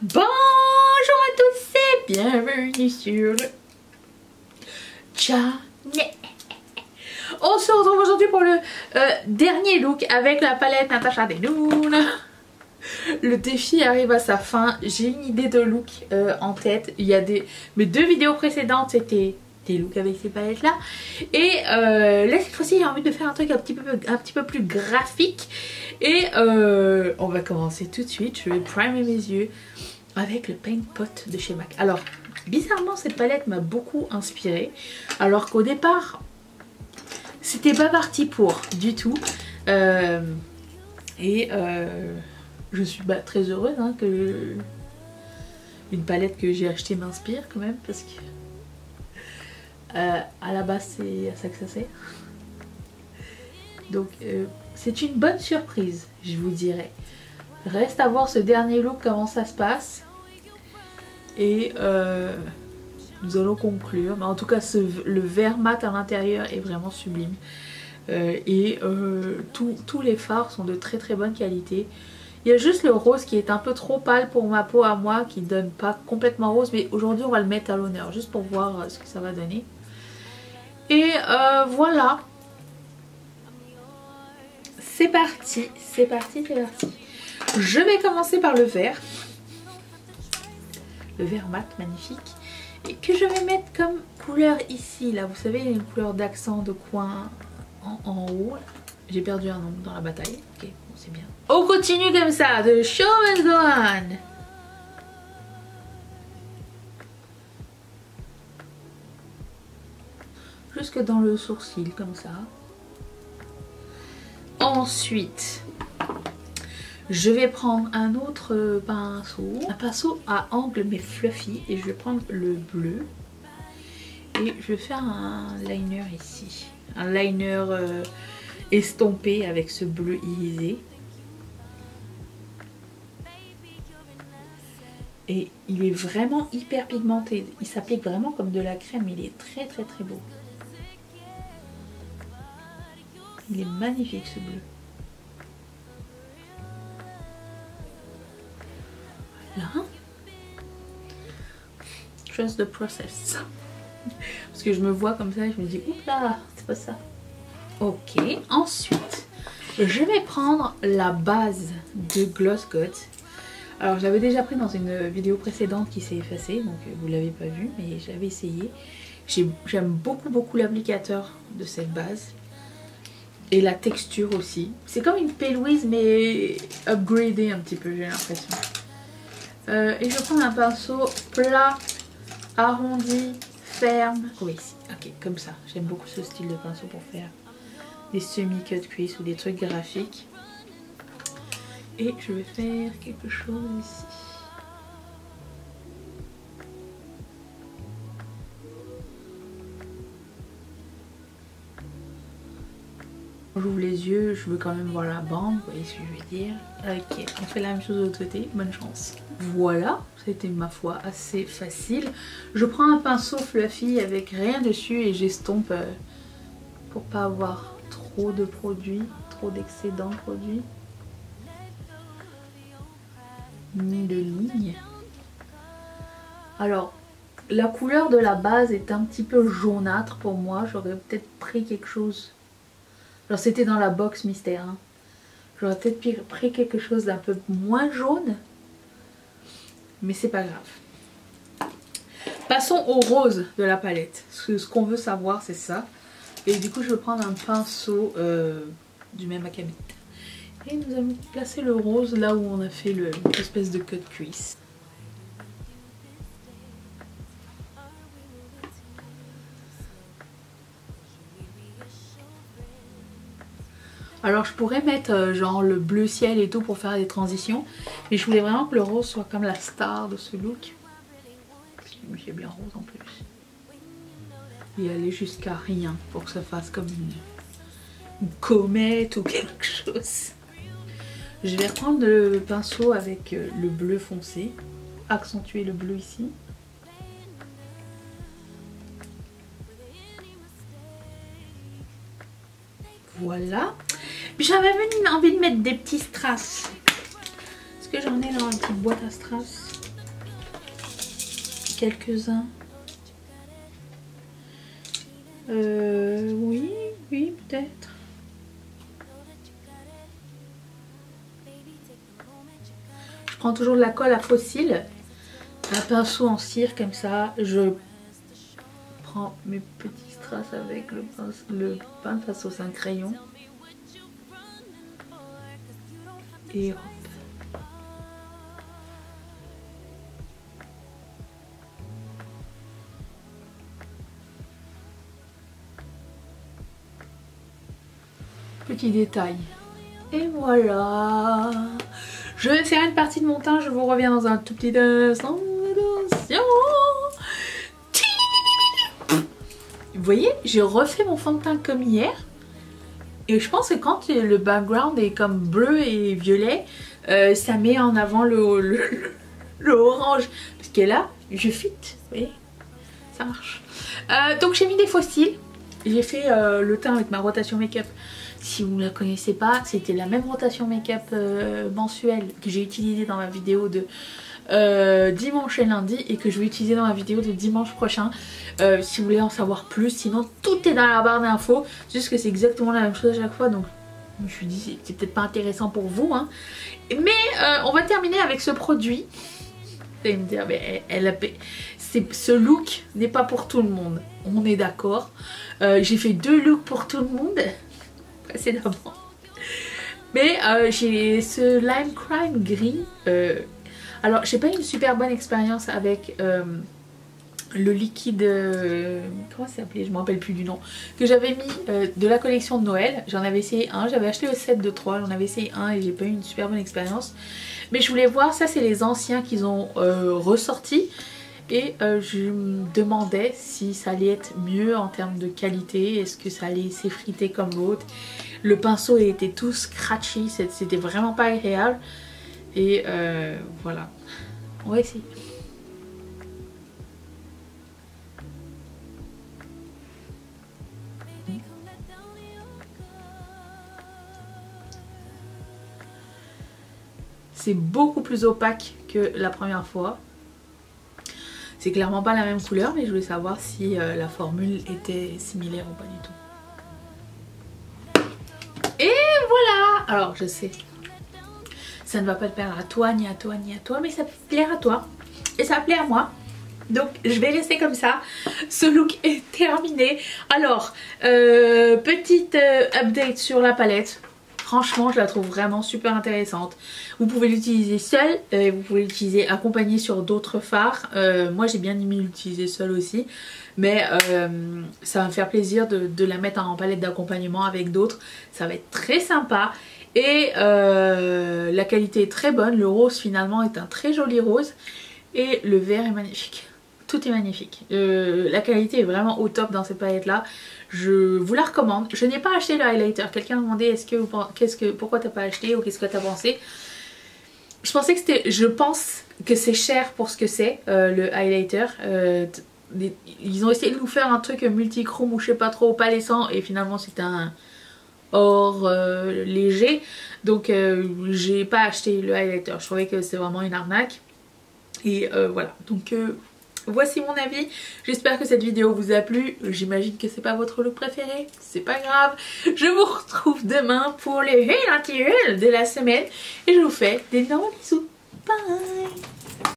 Bonjour à tous et bienvenue sur le channel. On se retrouve aujourd'hui pour le dernier look avec la palette Natasha Denona. Le défi arrive à sa fin. J'ai une idée de look en tête. Il y a mes deux vidéos précédentes c'était des looks avec ces palettes là. Et là cette fois-ci j'ai envie de faire un truc un petit peu plus graphique. Et on va commencer tout de suite. Je vais primer mes yeux avec le Paint Pot de chez MAC. Alors bizarrement cette palette m'a beaucoup inspirée. Alors qu'au départ c'était pas parti pour du tout. Je suis très heureuse hein, que une palette que j'ai achetée m'inspire quand même, parce que à la base c'est à ça que ça sert. Donc c'est une bonne surprise, je vous dirais. Reste à voir ce dernier look comment ça se passe. Et nous allons conclure. Mais en tout cas le vert mat à l'intérieur est vraiment sublime. Tous les fards sont de très très bonne qualité. Il y a juste le rose qui est un peu trop pâle pour ma peau à moi, qui donne pas complètement rose, mais aujourd'hui on va le mettre à l'honneur juste pour voir ce que ça va donner. Et voilà, c'est parti, c'est parti, c'est parti. Je vais commencer par le vert mat magnifique, et que je vais mettre comme couleur ici là, vous savez, il y a une couleur d'accent de coin en haut. J'ai perdu un nom dans la bataille, ok, bon, c'est bien. On continue comme ça, de show and go on. Jusque dans le sourcil comme ça. Ensuite je vais prendre un autre pinceau, un pinceau à angle mais fluffy, et je vais prendre le bleu et je vais faire un liner ici, un liner estompé avec ce bleu irisé. Et il est vraiment hyper pigmenté, il s'applique vraiment comme de la crème, il est très très très beau. Il est magnifique ce bleu. Là. Trust the process. Parce que je me vois comme ça et je me dis oups là, c'est pas ça. Ok, ensuite je vais prendre la base de Gloss God. Alors je l'avais déjà pris dans une vidéo précédente qui s'est effacée, donc vous l'avez pas vu, mais j'avais essayé. J'aime beaucoup l'applicateur de cette base. Et la texture aussi. C'est comme une P. Louise mais upgradée un petit peu, j'ai l'impression. Et je prends un pinceau plat, arrondi, ferme. Oui, ok, comme ça. J'aime beaucoup ce style de pinceau pour faire des semi-cut crease ou des trucs graphiques. Et je vais faire quelque chose ici. J'ouvre les yeux, je veux quand même voir la bande, vous voyez ce que je veux dire. Ok, on fait la même chose de l'autre côté, bonne chance. Voilà, c'était ma foi assez facile. Je prends un pinceau fluffy avec rien dessus et j'estompe pour pas avoir trop de produits, trop d'excédent de produits. Ni de lignes. Alors, la couleur de la base est un petit peu jaunâtre pour moi, j'aurais peut-être pris quelque chose. Alors c'était dans la box mystère, hein. J'aurais peut-être pris quelque chose d'un peu moins jaune, mais c'est pas grave. Passons au rose de la palette. Ce qu'on veut savoir c'est ça. Et du coup je vais prendre un pinceau du même acabit. Et nous allons placer le rose là où on a fait l'espèce de cut crease. Alors je pourrais mettre genre le bleu ciel et tout pour faire des transitions, mais je voulais vraiment que le rose soit comme la star de ce look. J'ai bien rose en plus. Et aller jusqu'à rien pour que ça fasse comme une comète ou quelque chose. Je vais reprendre le pinceau avec le bleu foncé, accentuer le bleu ici. Voilà. J'avais même envie de mettre des petits strass. Parce que j'en ai dans une petite boîte à strass. quelques-uns. Oui, oui, peut-être. Je prends toujours de la colle à fossile, un pinceau en cire comme ça. Je prends mes petits strass avec le pince à sauce, un crayon. Et hop. Petit détail. Et voilà. Je vais faire une partie de mon teint. Je vous reviens dans un tout petit instant. Attention. Vous voyez, j'ai refait mon fond de teint comme hier. Et je pense que quand le background est comme bleu et violet, ça met en avant le orange. Parce que là, je fit. Vous voyez, ça marche. Donc j'ai mis des faux cils. J'ai fait le teint avec ma rotation make-up. Si vous ne la connaissez pas, c'était la même rotation make-up mensuelle que j'ai utilisée dans ma vidéo de dimanche et lundi et que je vais utiliser dans ma vidéo de dimanche prochain. Si vous voulez en savoir plus, sinon tout est dans la barre d'infos. Juste que c'est exactement la même chose à chaque fois, donc je me suis dit c'est peut-être pas intéressant pour vous, hein. Mais on va terminer avec ce produit. Vous allez me dire, mais ce look n'est pas pour tout le monde, on est d'accord. J'ai fait 2 looks pour tout le monde précédemment. Mais j'ai ce lime crime gris. Alors j'ai pas eu une super bonne expérience avec le liquide, comment ça s'appelait, je me rappelle plus du nom, que j'avais mis de la collection de Noël. J'en avais essayé un, j'avais acheté le set de 3, j'en avais essayé un et j'ai pas eu une super bonne expérience. Mais je voulais voir, ça c'est les anciens qu'ils ont ressortis. Et je me demandais si ça allait être mieux en termes de qualité, est-ce que ça allait s'effriter comme l'autre. Le pinceau était tout scratchy, c'était vraiment pas agréable. Et voilà, on va essayer. C'est beaucoup plus opaque que la première fois. C'est clairement pas la même couleur, mais je voulais savoir si la formule était similaire ou pas du tout. Et voilà! Alors je sais, ça ne va pas te plaire à toi, ni à toi, ni à toi, mais ça peut plaire à toi. Et ça plaît à moi. Donc je vais rester comme ça. Ce look est terminé. Alors, petite update sur la palette. Franchement, je la trouve vraiment super intéressante. Vous pouvez l'utiliser seule, vous pouvez l'utiliser accompagnée sur d'autres fards. Moi, j'ai bien aimé l'utiliser seule aussi. Mais ça va me faire plaisir de la mettre en palette d'accompagnement avec d'autres. Ça va être très sympa. Et la qualité est très bonne. Le rose, finalement, est un très joli rose. Et le vert est magnifique. Tout est magnifique. La qualité est vraiment au top dans cette palette-là. Je vous la recommande. Je n'ai pas acheté le highlighter. Quelqu'un m'a demandé pourquoi t'as pas acheté ou qu'est-ce que t'as pensé. Je pense que c'est cher pour ce que c'est, le highlighter. Ils ont essayé de nous faire un truc multichrome ou je sais pas trop, opalescent, et finalement c'est un or léger. Donc j'ai pas acheté le highlighter. Je trouvais que c'est vraiment une arnaque. Et voilà. Donc voici mon avis, j'espère que cette vidéo vous a plu. J'imagine que c'est pas votre look préféré, c'est pas grave. Je vous retrouve demain pour les huiles anti-huiles de la semaine et je vous fais d'énormes bisous. Bye.